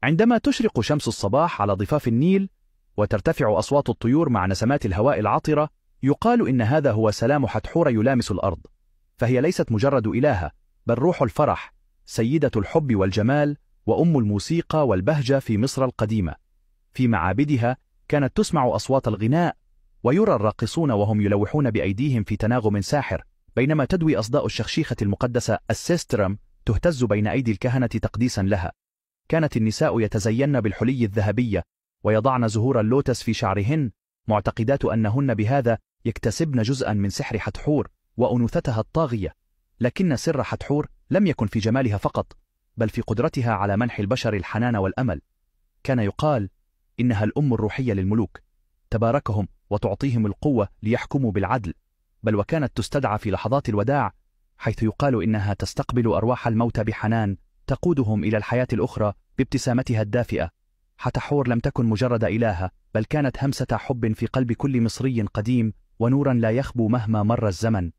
عندما تشرق شمس الصباح على ضفاف النيل وترتفع أصوات الطيور مع نسمات الهواء العطرة، يقال إن هذا هو سلام حتحور يلامس الأرض. فهي ليست مجرد إلهة، بل روح الفرح، سيدة الحب والجمال، وأم الموسيقى والبهجة في مصر القديمة. في معابدها كانت تسمع أصوات الغناء، ويرى الراقصون وهم يلوحون بأيديهم في تناغم ساحر، بينما تدوي أصداء الشخشيخة المقدسة السيسترم تهتز بين أيدي الكهنة تقديسا لها. كانت النساء يتزين بالحلي الذهبية ويضعن زهور اللوتس في شعرهن، معتقدات أنهن بهذا يكتسبن جزءا من سحر حتحور وأنوثتها الطاغية. لكن سر حتحور لم يكن في جمالها فقط، بل في قدرتها على منح البشر الحنان والأمل. كان يقال إنها الأم الروحية للملوك، تباركهم وتعطيهم القوة ليحكموا بالعدل. بل وكانت تستدعى في لحظات الوداع، حيث يقال إنها تستقبل أرواح الموتى بحنان تقودهم إلى الحياة الأخرى بابتسامتها الدافئة. حتحور لم تكن مجرد إلهة، بل كانت همسة حب في قلب كل مصري قديم، ونورا لا يخبو مهما مر الزمن.